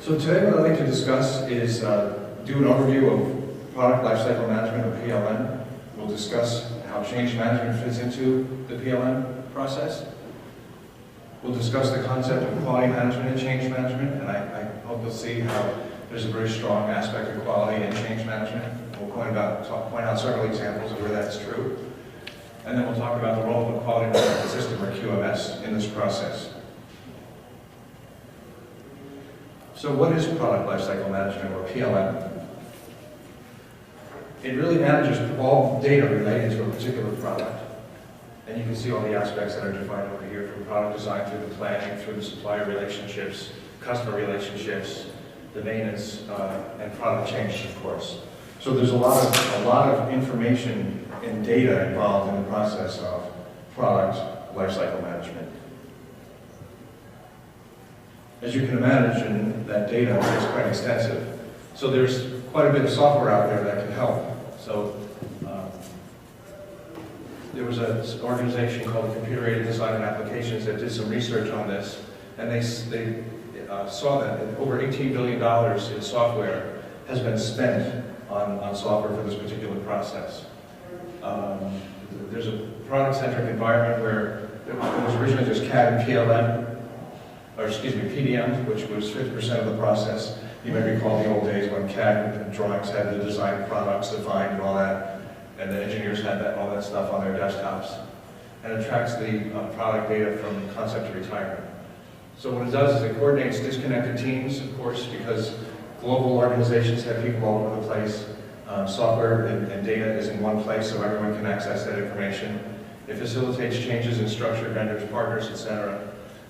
So today what I'd like to discuss is do an overview of Product Lifecycle Management, or PLM. We'll discuss how change management fits into the PLM process. We'll discuss the concept of quality management and change management, and I hope you'll see how there's a very strong aspect of quality and change management. We'll point out several examples of where that's true. And then we'll talk about the role of a quality management system, or QMS, in this process. So what is Product Lifecycle Management, or PLM? It really manages all data related to a particular product. And you can see all the aspects that are defined over here, from product design through the planning, through the supplier relationships, customer relationships, the maintenance, and product change, of course. So there's a lot of information and data involved in the process of product lifecycle management. As you can imagine, that data is quite extensive. So there's quite a bit of software out there that can help. So there was an organization called Computer-Aided Design and Applications that did some research on this, and they saw that over $18 billion in software has been spent on software for this particular process. There's a product-centric environment where it was originally just CAD and PLM, or excuse me, PDM, which was 50% of the process. You may recall the old days when CAD and drawings had the design products defined and all that, and the engineers had all that stuff on their desktops. And it tracks the product data from concept to retirement. So what it does is it coordinates disconnected teams, of course, because global organizations have people all over the place. Software and data is in one place, so everyone can access that information. It facilitates changes in structure, vendors, partners, etc.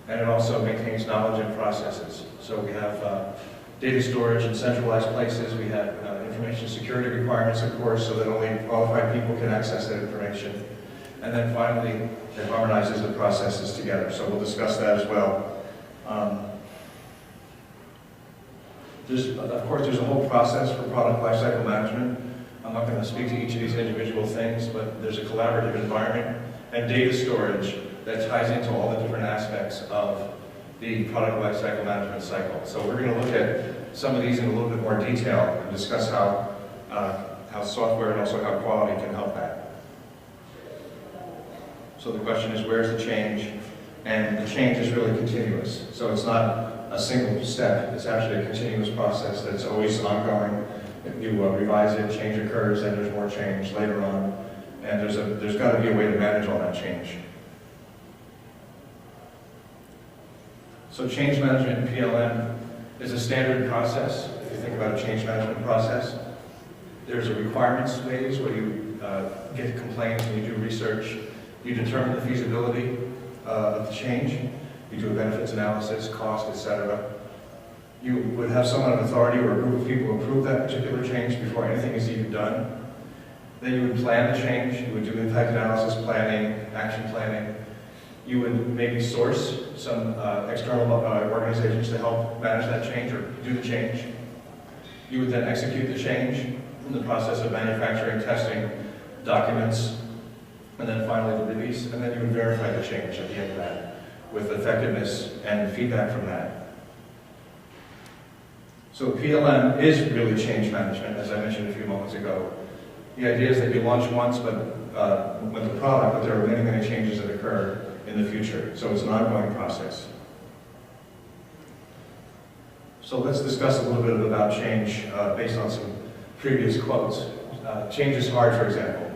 And it also maintains knowledge and processes. So we have data storage in centralized places. We have information security requirements, of course, so that only qualified people can access that information. And then finally, it harmonizes the processes together. So we'll discuss that as well. Of course, there's a whole process for product lifecycle management. I'm not going to speak to each of these individual things, but there's a collaborative environment and data storage that ties into all the different aspects of the product lifecycle management cycle. So we're going to look at some of these in a little bit more detail and discuss how software and also how quality can help that. So the question is, where's the change? And the change is really continuous. So it's not a single step. It's actually a continuous process that's always ongoing. You revise it, change occurs, then there's more change later on. And there's got to be a way to manage all that change. So change management in PLM is a standard process. If you think about a change management process, there's a requirements phase where you get complaints and you do research. You determine the feasibility of the change. You do a benefits analysis, cost, etc. You would have someone of authority or a group of people approve that particular change before anything is even done. Then you would plan the change. You would do impact analysis planning, action planning. You would maybe source some external organizations to help manage that change or do the change. You would then execute the change in the process of manufacturing, testing, documents, and then finally the release, and then you would verify the change at the end of that with effectiveness and feedback from that. So PLM is really change management, as I mentioned a few moments ago. The idea is that you launch once with the product, but there are many, many changes that occur in the future. So it's an ongoing process. So let's discuss a little bit about change based on some previous quotes. Change is hard, for example.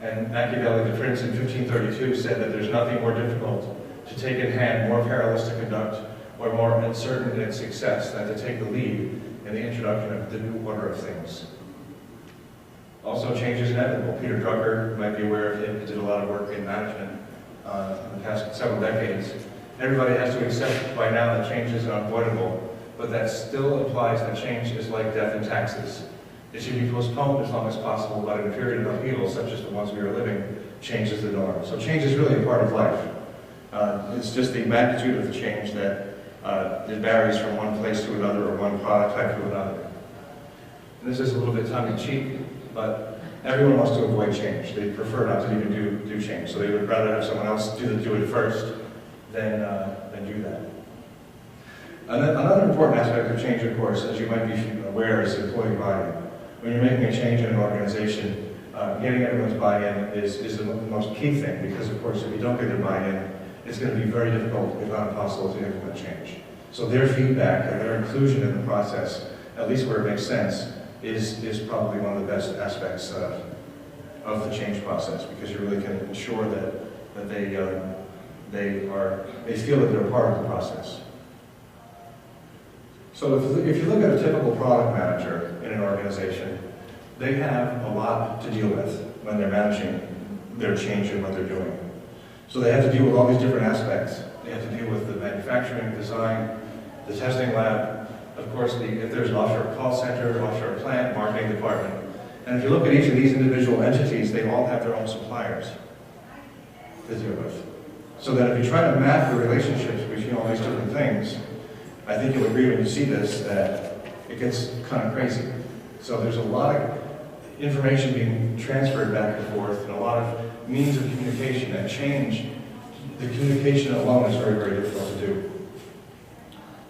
And Machiavelli, the prince in 1532, said that there's nothing more difficult to take in hand, more perilous to conduct, or more uncertain in its success than to take the lead in the introduction of the new order of things. Also, change is inevitable. Peter Drucker might be aware of him. He did a lot of work in management in the past several decades. Everybody has to accept by now that change is unavoidable, but that still implies that change is like death and taxes. It should be postponed as long as possible, but in a period of upheaval such as the ones we are living, change is the norm. So change is really a part of life. It's just the magnitude of the change that it varies from one place to another or one product type to another. And this is a little bit tongue-in-cheek, but everyone wants to avoid change. They prefer not to even do change, so they would rather have someone else do it first than do that. Another important aspect of change, of course, as you might be aware, is employee buy-in. When you're making a change in an organization, getting everyone's buy-in is the most key thing, because, of course, if you don't get their buy-in, it's going to be very difficult, if not impossible, to implement change. So their feedback and their inclusion in the process, at least where it makes sense, is probably one of the best aspects of the change process, because you really can ensure that they feel that they're part of the process. So if you look at a typical product manager in an organization, they have a lot to deal with when they're managing their change and what they're doing. So they have to deal with all these different aspects. They have to deal with the manufacturing, design, the testing lab, of course, if there's an offshore call center, offshore plant, marketing department. And if you look at each of these individual entities, they all have their own suppliers to deal with. So that if you try to map the relationships between all these different things, I think you'll agree when you see this that it gets kind of crazy. So there's a lot of information being transferred back and forth, and a lot of means of communication and change. The communication alone is very, very difficult to do.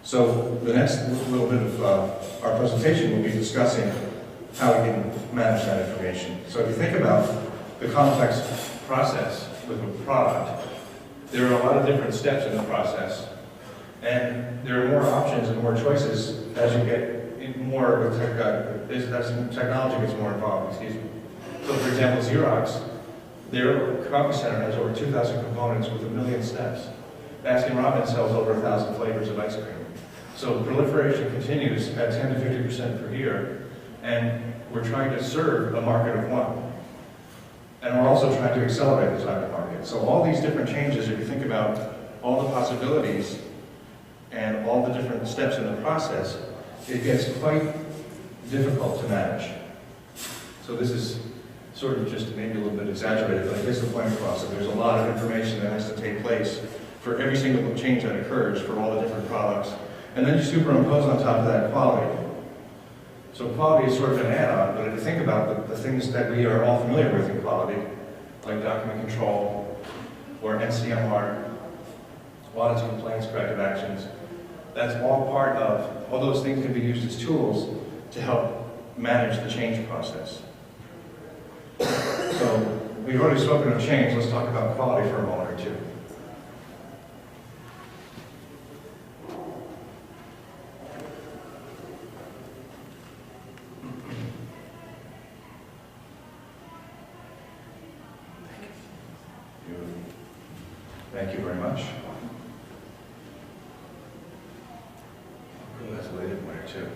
So the next little bit of our presentation will be discussing how we can manage that information. So if you think about the complex process with a product, there are a lot of different steps in the process, and there are more options and more choices as you get more with as technology gets more involved. Excuse me. So, for example, Xerox, their coffee center has over 2,000 components with 1 million steps. Baskin-Robbins sells over 1,000 flavors of ice cream. So proliferation continues at 10 to 50% per year, and we're trying to serve a market of one. And we're also trying to accelerate the target market. So all these different changes, if you think about all the possibilities and all the different steps in the process, it gets quite difficult to manage. So this is sort of just maybe a little bit exaggerated, but I guess the point across that there's a lot of information that has to take place for every single change that occurs for all the different products. And then you superimpose on top of that quality. So quality is sort of an add-on, but if you think about the things that we are all familiar with in quality, like document control, or NCMR, audits, complaints, corrective actions, that's all part of, all those things can be used as tools to help manage the change process. So we've already spoken of change, let's talk about quality for a moment or two. Thank you very much. Oh, that's a later point or two.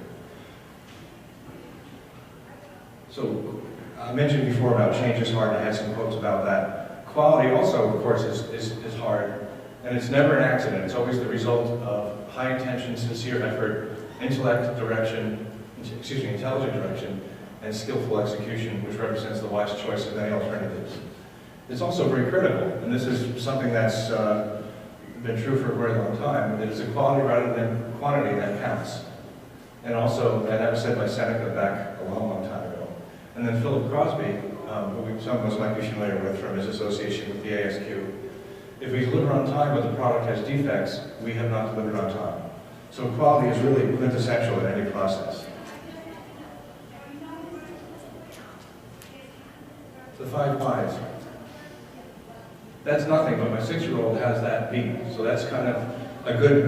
So I mentioned before about change is hard, and I had some quotes about that. Quality also, of course, is hard, and it's never an accident. It's always the result of high intention, sincere effort, intelligent direction, and skillful execution, which represents the wise choice of many alternatives. It's also very critical, and this is something that's been true for a very long time. It is a quality rather than quantity that counts. And also, and that was said by Seneca back a long, long time ago. And then Philip Crosby, who some of us might be familiar with from his association with the ASQ. If we deliver on time but the product has defects, we have not delivered on time. So quality is really quintessential in any process. The 5 whys. That's nothing, but my 6-year-old has that beat. So that's kind of a good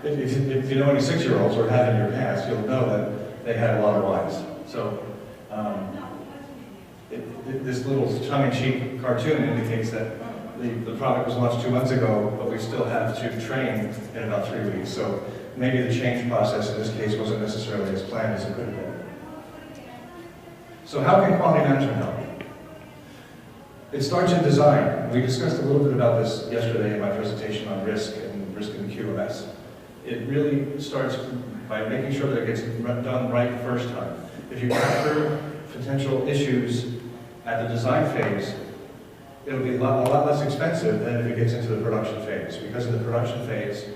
if you know any 6-year-olds or have in your past, you'll know that they had a lot of whys. So this little tongue-in-cheek cartoon indicates that the product was launched 2 months ago, but we still have to train in about 3 weeks. So maybe the change process in this case wasn't necessarily as planned as it could have been. So how can quality management help? It starts in design. We discussed a little bit about this yesterday in my presentation on risk and risk in QoS. It really starts by making sure that it gets done right the first time. If you capture potential issues at the design phase, it'll be a lot less expensive than if it gets into the production phase. Because in the production phase,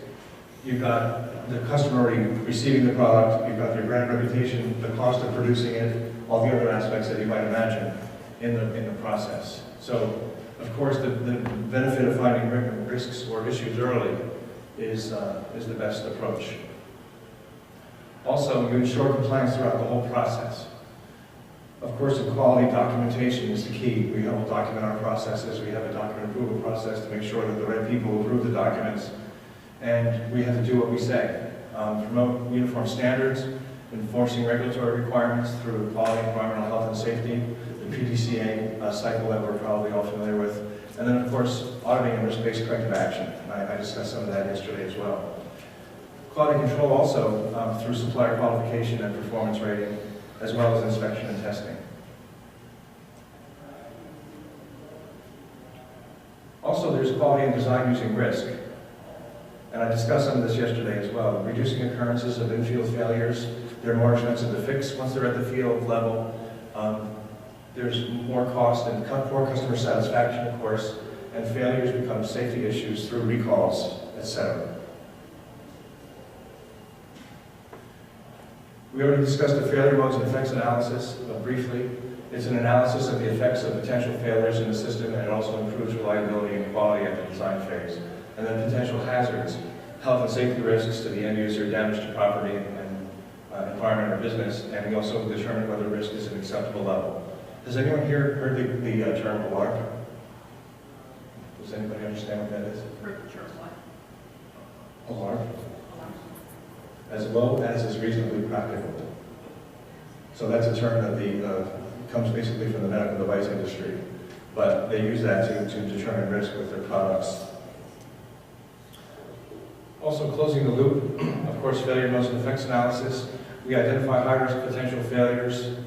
you've got the customer receiving the product, you've got your brand reputation, the cost of producing it, all the other aspects that you might imagine in the process. So, of course, the benefit of finding risks or issues early is the best approach. Also, you ensure compliance throughout the whole process. Of course, the quality documentation is the key. We help document our processes. We have a document approval process to make sure that the right people approve the documents. And we have to do what we say. Promote uniform standards, enforcing regulatory requirements through quality, environmental health and safety, the PDCA cycle that we're probably all familiar with. And then, of course, auditing and risk-based corrective action. I discussed some of that yesterday as well. Quality control also through supplier qualification and performance rating, as well as inspection and testing. Also, there's quality and design using risk. And I discussed some of this yesterday as well. Reducing occurrences of in-field failures. They're more expensive to fix once they're at the field level. There's more cost and poor customer satisfaction, of course, and failures become safety issues through recalls, etc. We already discussed the failure modes and effects analysis briefly. It's an analysis of the effects of potential failures in the system, and it also improves reliability and quality at the design phase. And then potential hazards, health and safety risks to the end user, damage to property and environment or business, and we also determine whether risk is an acceptable level. Has anyone here heard the term alarm? Does anybody understand what that is? Alarm? As low as is reasonably practical. So that's a term that comes basically from the medical device industry, but they use that to determine risk with their products. Also, closing the loop, of course, failure modes and effects analysis. We identify high-risk potential failures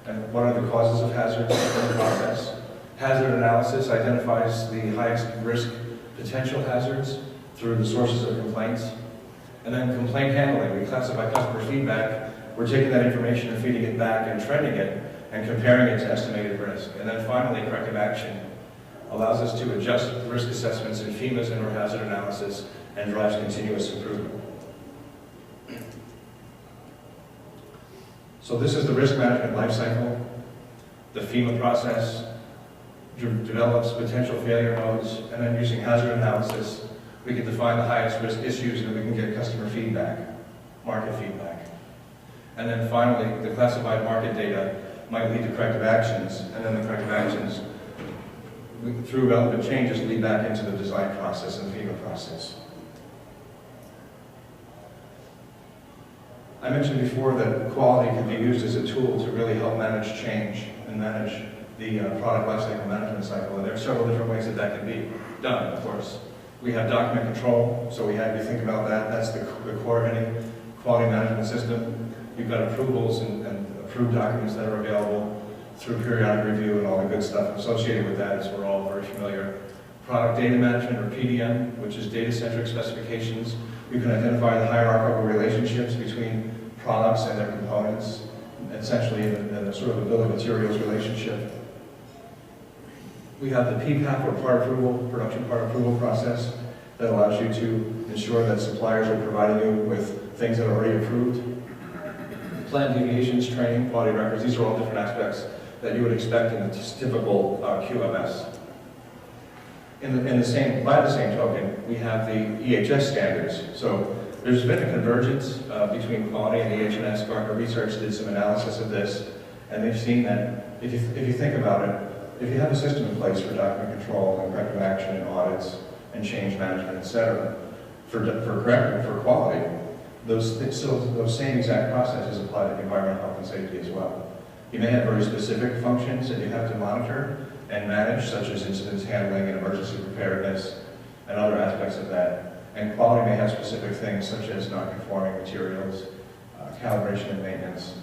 and what are the causes of hazards in the process. Hazard analysis identifies the highest risk potential hazards through the sources of complaints. And then complaint handling, we classify customer feedback. We're taking that information and feeding it back and trending it and comparing it to estimated risk. And then finally, corrective action allows us to adjust risk assessments in FEMA's indoor hazard analysis and drives continuous improvement. So this is the risk management lifecycle. The FEMA process develops potential failure modes, and then using hazard analysis, we can define the highest risk issues and we can get customer feedback, market feedback. And then finally, the classified market data might lead to corrective actions, and then the corrective actions, through relevant changes, lead back into the design process and FEMA process. I mentioned before that quality can be used as a tool to really help manage change and manage the product lifecycle management cycle, and there are several different ways that can be done, of course. We have document control, so we have you think about that. That's the core of any quality management system. You've got approvals and approved documents that are available through periodic review and all the good stuff associated with that, as we're all very familiar. Product data management, or PDM, which is data-centric specifications. We can identify the hierarchical relationships between products and their components, essentially in a sort of a bill of materials relationship. We have the PPAP, or part approval, production part approval process, that allows you to ensure that suppliers are providing you with things that are already approved. Planned deviations, training, quality records, these are all different aspects that you would expect in a typical QMS. By the same token, we have the EHS standards. So there's been a convergence between quality and EHS. Gartner Research did some analysis of this, and they've seen that if you think about it, if you have a system in place for document control and corrective action and audits and change management, etc., for quality, those same exact processes apply to environmental health and safety as well. You may have very specific functions that you have to monitor and manage, such as incident handling and emergency preparedness and other aspects of that. And quality may have specific things such as non-conforming materials, calibration and maintenance,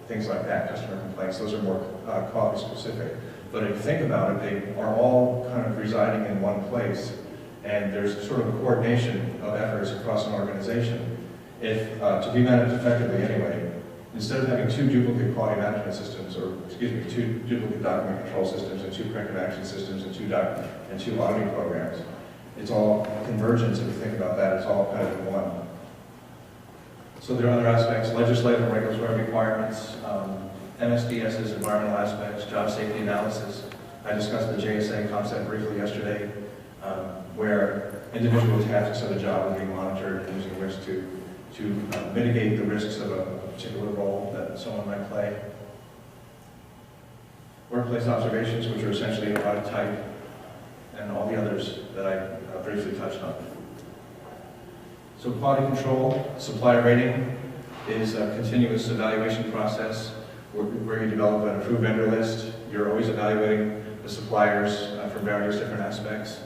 things like that, customer complaints. Those are more quality specific. But if you think about it, they are all kind of residing in one place, and there's sort of a coordination of efforts across an organization. If, to be managed effectively anyway, instead of having two duplicate quality management systems, or excuse me, two duplicate document control systems and two corrective action systems and two auditing programs, it's all convergence. If you think about that, it's all kind of in one. So there are other aspects, legislative and regulatory requirements, MSDS's environmental aspects, job safety analysis. I discussed the JSA concept briefly yesterday, where individual tasks of a job are being monitored and using risk to mitigate the risks of a particular role that someone might play. Workplace observations, which are essentially a audit type, and all the others that I briefly touched on. So quality control, supplier rating is a continuous evaluation process where you develop an approved vendor list. You're always evaluating the suppliers from various different aspects.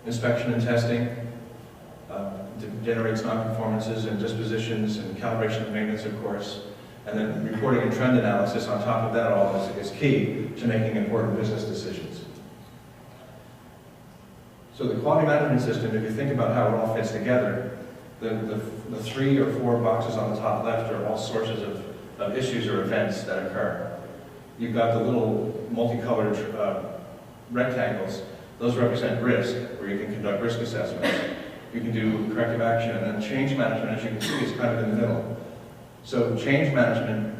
Inspection and testing generates non-conformances and dispositions and calibration and maintenance, of course. And then reporting and trend analysis on top of that all is key to making important business decisions. So the quality management system, if you think about how it all fits together, the 3 or 4 boxes on the top left are all sources of issues or events that occur. You've got the little multicolored rectangles. Those represent risk, where you can conduct risk assessments. You can do corrective action, and then change management, as you can see, is kind of in the middle. So change management,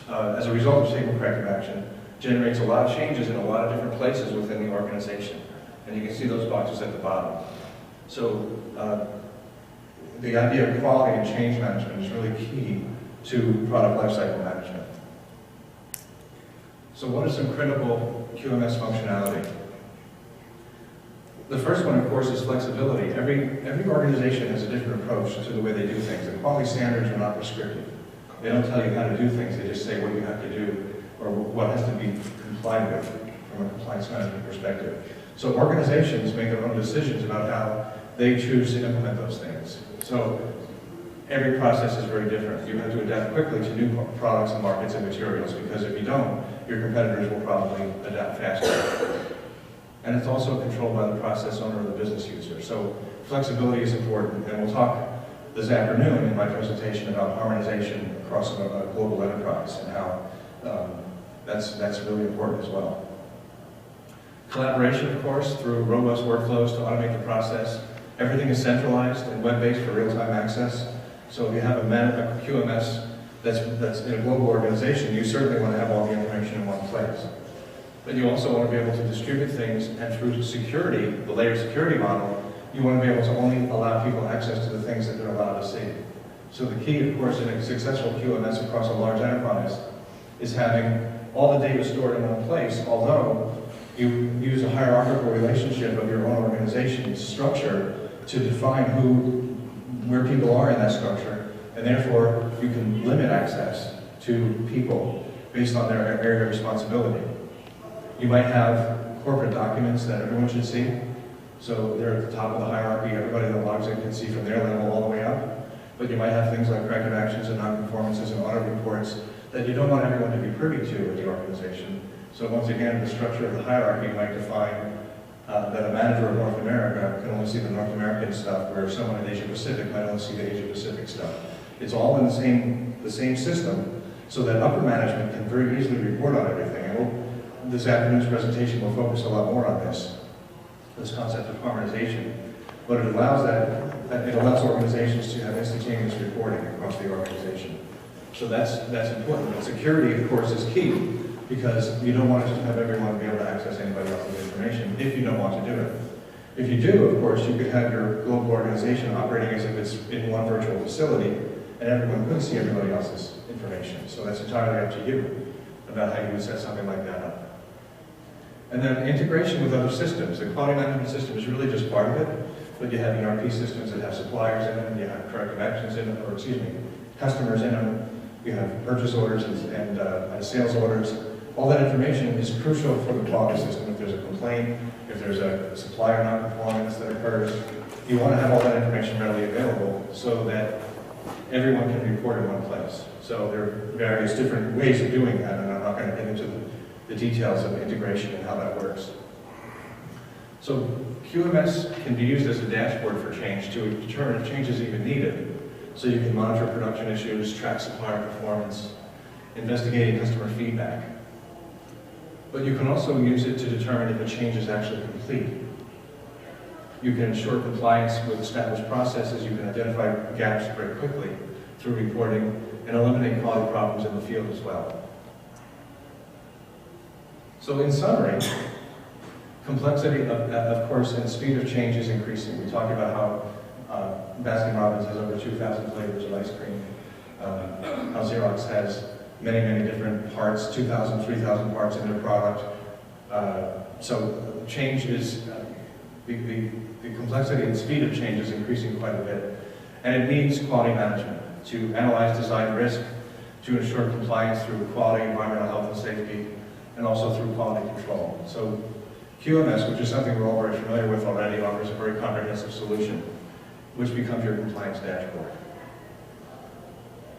as a result of taking corrective action, generates a lot of changes in a lot of different places within the organization. And you can see those boxes at the bottom. So the idea of quality and change management is really key to product lifecycle management. So what is some critical QMS functionality? The first one, of course, is flexibility. Every organization has a different approach to the way they do things. The quality standards are not prescriptive. They don't tell you how to do things, they just say what you have to do or what has to be complied with from a compliance management perspective. So organizations make their own decisions about how they choose to implement those things. So every process is very different. You have to adapt quickly to new products and markets and materials, because if you don't, your competitors will probably adapt faster. And it's also controlled by the process owner or the business user. So flexibility is important, and we'll talk this afternoon in my presentation about harmonization across a global enterprise and how that's really important as well. Collaboration, of course, through robust workflows to automate the process. Everything is centralized and web-based for real-time access. So if you have a QMS that's in a global organization, you certainly want to have all the information in one place. But you also want to be able to distribute things, and through security, the layered security model, you want to be able to only allow people access to the things that they're allowed to see. So the key, of course, in a successful QMS across a large enterprise is having all the data stored in one place, although you use a hierarchical relationship of your own organization's structure to define where people are in that structure, and therefore you can limit access to people based on their area of responsibility. You might have corporate documents that everyone should see. So they're at the top of the hierarchy. Everybody that logs in can see from their level all the way up. But you might have things like corrective actions and non-conformances and audit reports that you don't want everyone to be privy to in the organization. So once again, the structure of the hierarchy might define that a manager of North America can only see the North American stuff, where someone in Asia Pacific might only see the Asia Pacific stuff. It's all in the same system, so that upper management can very easily report on everything. And this afternoon's presentation will focus a lot more on this concept of harmonization. But it allows organizations to have instantaneous reporting across the organization. So that's important. And security, of course, is key, because you don't want to just have everyone be able to access anybody else's information if you don't want to do it. If you do, of course, you could have your global organization operating as if it's in one virtual facility, and everyone could see everybody else's information. So that's entirely up to you about how you would set something like that up. And then integration with other systems. The quality management system is really just part of it, but you have ERP systems that have suppliers in them, you have corrective actions in them, or excuse me, customers in them, you have purchase orders and sales orders. All that information is crucial for the quality system. If there's a complaint, if there's a supplier non-performance that occurs, you want to have all that information readily available so that everyone can report in one place. So there are various different ways of doing that, and I'm not going to get into the details of integration and how that works. So QMS can be used as a dashboard for change to determine if change is even needed. So you can monitor production issues, track supplier performance, investigating customer feedback. But you can also use it to determine if a change is actually complete. You can ensure compliance with established processes. You can identify gaps very quickly through reporting and eliminate quality problems in the field as well. So in summary, Complexity, of course, and speed of change is increasing. We talked about how Baskin-Robbins has over 2,000 flavors of ice cream, how Xerox has many, many different parts, 2,000, 3,000 parts in their product. So change is, the complexity and speed of change is increasing quite a bit. And it needs quality management to analyze design risk, to ensure compliance through quality, environmental health and safety, and also through quality control. So QMS, which is something we're all very familiar with already, offers a very comprehensive solution, which becomes your compliance dashboard.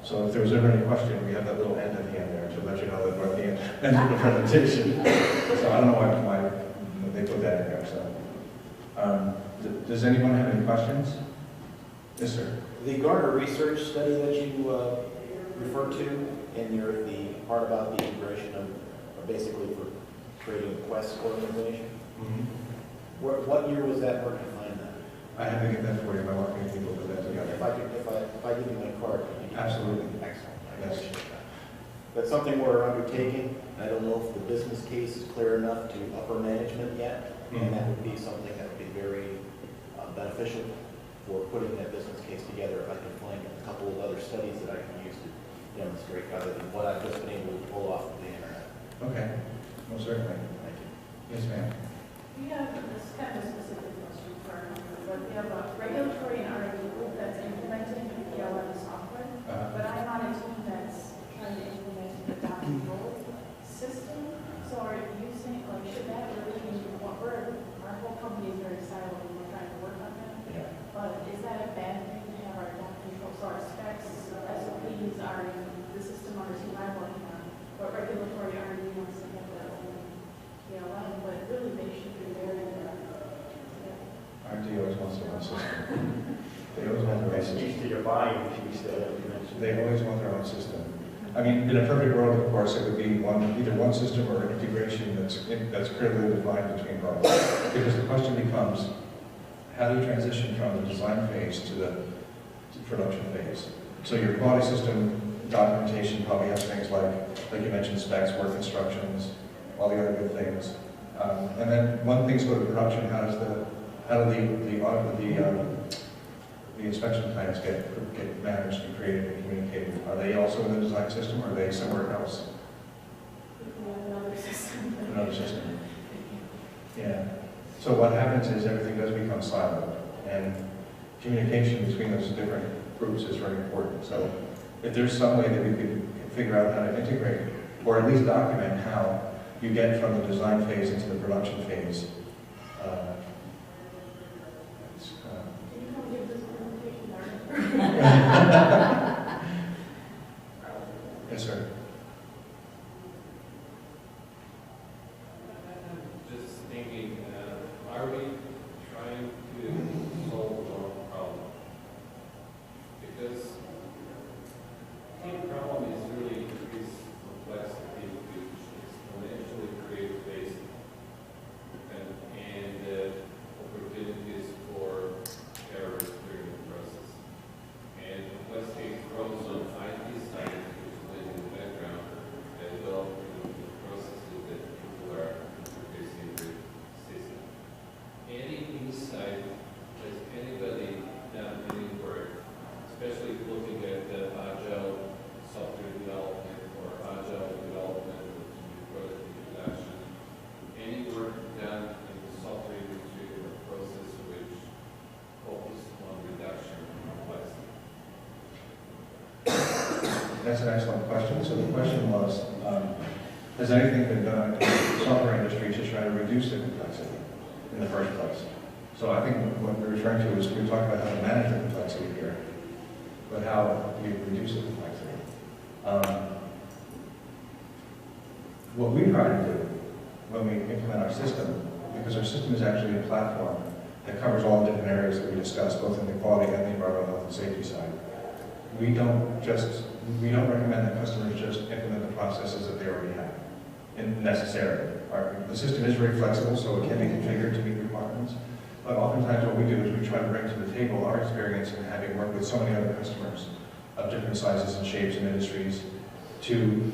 So if there was ever any question, we have that little end at the end there to let you know that we're at the end of the presentation. So I don't know why they put that in there. So, does anyone have any questions? Yes, sir. The Gartner research study that you referred to in the part about the integration of, or basically for creating a Quest organization. Mm-hmm. What year was that work to find that? I have to get that for you by working with people put that together. If I give you my card, could you absolutely. Excellent. Yes. That's something we're undertaking. I don't know if the business case is clear enough to upper management yet, and that would be something that would be very beneficial for putting that business case together. If I can find a couple of other studies that I can use to demonstrate rather than what I've just been able to pull off of the internet. Okay, well certainly. Thank you. Yes, ma'am. We have this kind of specific question for but we have a regulatory and R&D group that's implementing the PLM software, but I'm on a team that's trying to implement the document system. So are you using, like, should that really be what our whole company is very siloed and we're trying to work on that? Yeah. But is that a bad thing to have our document control? So our specs, SOPs are in the system on the team I'm working on, but regulatory R&D wants to have their own PLM, but really they should be very RD always wants their own system. They always want their own system. To your buying, you said, you mentioned. They always want their own system. I mean, in a perfect world, of course, it would be either one system or integration that's clearly defined between both. Because the question becomes, how do you transition from the design phase to the production phase? So your quality system documentation probably has things like you mentioned, specs, work instructions, all the other good things. And then when things go to production, how do the inspection plans get managed and created and communicated? Are they also in the design system, or are they somewhere else? another system. Another system. Yeah. So what happens is everything does become siloed, and communication between those different groups is very important. So if there's some way that we could figure out how to integrate, or at least document how you get from the design phase into the production phase. Can you come give this presentation, Yes, sir. Just thinking, are we trying to solve our problem? Because the problem is really increased complexity, which exponentially creates waste and opportunities for errors during the process. And complexity grows on IT side, which is in the background, as well as the processes that people are interfacing with the system. Any insight, has anybody done any work, especially looking at the agile software development or agile development of new product introduction, any work done in the software industry or process which focus on reduction of complexity? That's an excellent question. So the question was, has anything been done in the software industry to try to reduce the complexity in the first place? So I think what we're referring to is we're talking about how to manage the complexity here, but how we reduce the complexity. What we try to do when we implement our system, because our system is actually a platform that covers all the different areas that we discussed, both in the quality and the environmental health and safety side. We don't recommend that customers just implement the processes that they already have, necessarily. The system is very flexible, so it can be configured to meet requirements. But oftentimes what we do is we try to bring to the table our experience in having worked with so many other customers of different sizes and shapes and industries to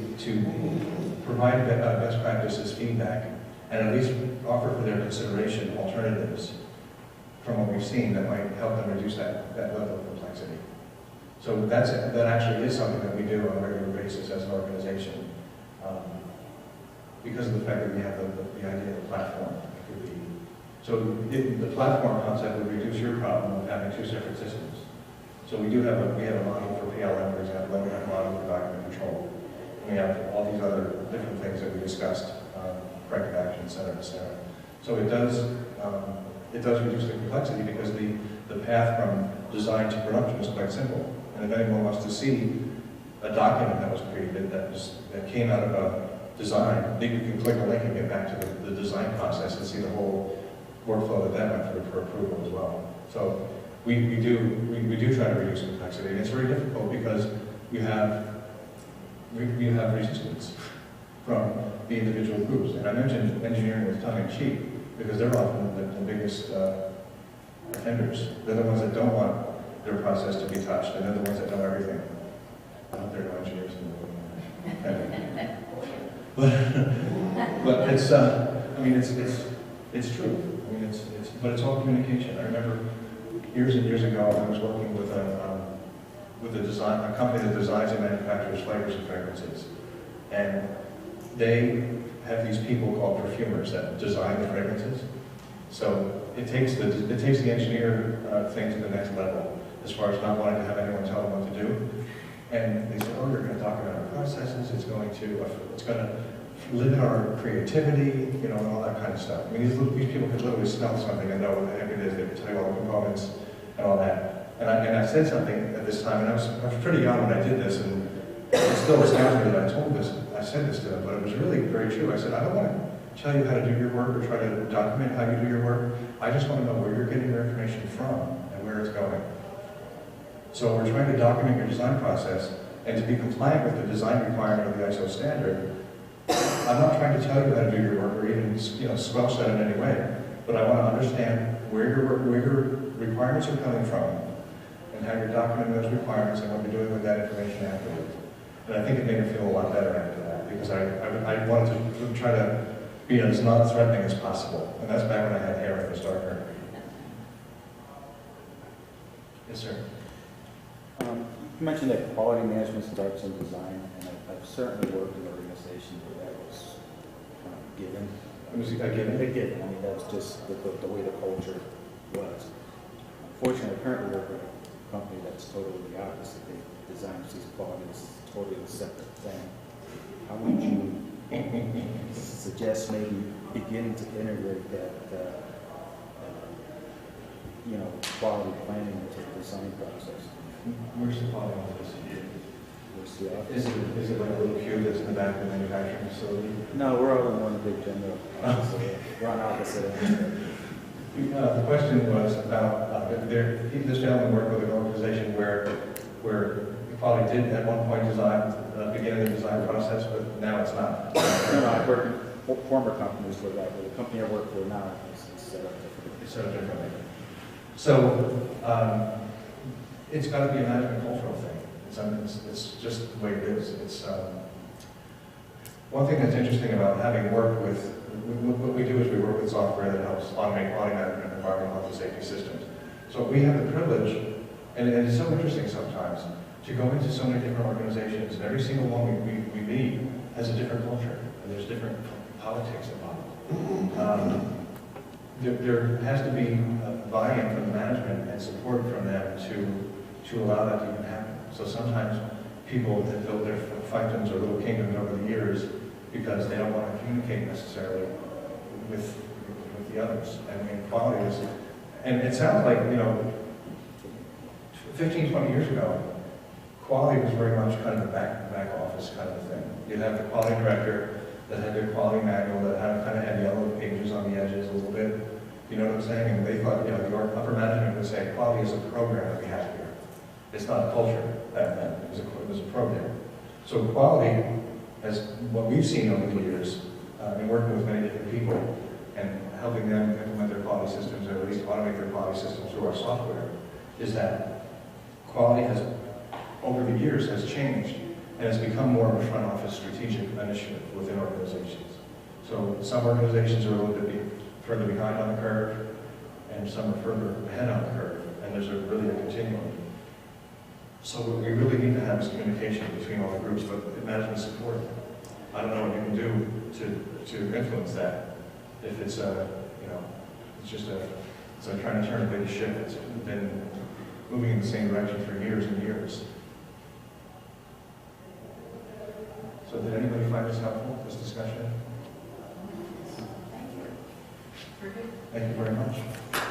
provide best practices feedback and at least offer for their consideration alternatives from what we've seen that might help them reduce that level of complexity. So that actually is something that we do on a regular basis as an organization, because of the fact that we have the idea of the platform. It could be, so the platform concept would reduce your problem of having two separate systems. So we have a model for PLM, for example, and we have a model for document control. We have all these other different things that we discussed, corrective action, et cetera, et cetera. So it does reduce the complexity because the path from design to production is quite simple. And if anyone wants to see a document that was created that came out of a design, then you can click a link and get back to the design process and see the whole workflow that went through for approval as well. So we do try to reduce complexity, and it's very difficult because we have resistance from the individual groups. And I mentioned engineering with tongue in cheek because they're often the biggest offenders. They're the ones that don't want their process to be touched, and they're the ones that know everything. I hope there are no engineers in the room. But it's, I mean, it's true. I mean, but it's all communication. I remember years and years ago, I was working with a company that designs and manufactures flavors and fragrances, and they have these people called perfumers that design the fragrances. So it takes the engineer thing to the next level, as far as not wanting to have anyone tell them what to do. And they said, oh, you're going to document our processes, it's going to limit our creativity, you know, and all that kind of stuff. I mean, these people could literally smell something and know what the heck it is. They could tell you all the components and all that. And I said something at this time, and I was pretty young when I did this, and it still astounds me that I said this to them, but it was really very true. I said, I don't want to tell you how to do your work or try to document how you do your work. I just want to know where you're getting your information from and where it's going. So we're trying to document your design process, and to be compliant with the design requirement of the ISO standard, I'm not trying to tell you how to do your work or even, you know, squelch that in any way, but I want to understand where your requirements are coming from and how you're documenting those requirements and what you're doing with that information afterwards. And I think it made me feel a lot better after that, because I wanted to try to be as non-threatening as possible, and that's back when I had hair that was darker. Yes, sir. You mentioned that quality management starts in design, and I've certainly worked in organizations where that was given. It was a given? A given. I mean, that was just the way the culture was. Unfortunately, I currently work with a company that's totally the opposite. They design sees quality as totally a separate thing. How would you suggest maybe beginning to integrate that, you know, quality planning into the design process? Where's the quality office? Where's the office? Is it like a little cube that's in the back of the manufacturing facility? No, we're all in one big general office. We're on opposite ends. The question was about this gentleman worked with an organization where quality did at one point begin the design process, but now it's not. No, I've worked in former companies where the company I work for now is set up differently. It's set up differently. So it's got to be a management cultural thing. It's just the way it is. It's one thing that's interesting about having worked with, what we do is we work with software that helps automate quality management and environmental health and safety systems. So we have the privilege, and it's so interesting sometimes, to go into so many different organizations, and every single one we meet has a different culture, and there's different politics involved. There has to be buy-in from the management and support from them to allow that to even happen. So sometimes people have built their fiefdoms or little kingdoms over the years because they don't want to communicate necessarily with the others. I mean, quality is, and it sounds like, you know, 15, 20 years ago, quality was very much kind of a back office kind of a thing. You'd have the quality director that had their quality manual that kind of had yellow pages on the edges a little bit. You know what I'm saying? And they thought, you know, the upper management would say, quality is a program that we have here. It's not a culture back then. It was a program. So quality, as what we've seen over the years, in working with many different people and helping them implement their quality systems, or at least automate their quality systems through our software, is that quality has, over the years, has changed and has become more of a front office strategic initiative within organizations. So some organizations are a little bit further behind on the curve, and some are further ahead on the curve, and there's really a continuum. So what we really need to have is communication between all the groups, but management support. I don't know what you can do to influence that. If it's it's just it's like trying to turn a big ship. It's been moving in the same direction for years and years. So did anybody find this helpful, this discussion? Thank you. Thank you very much.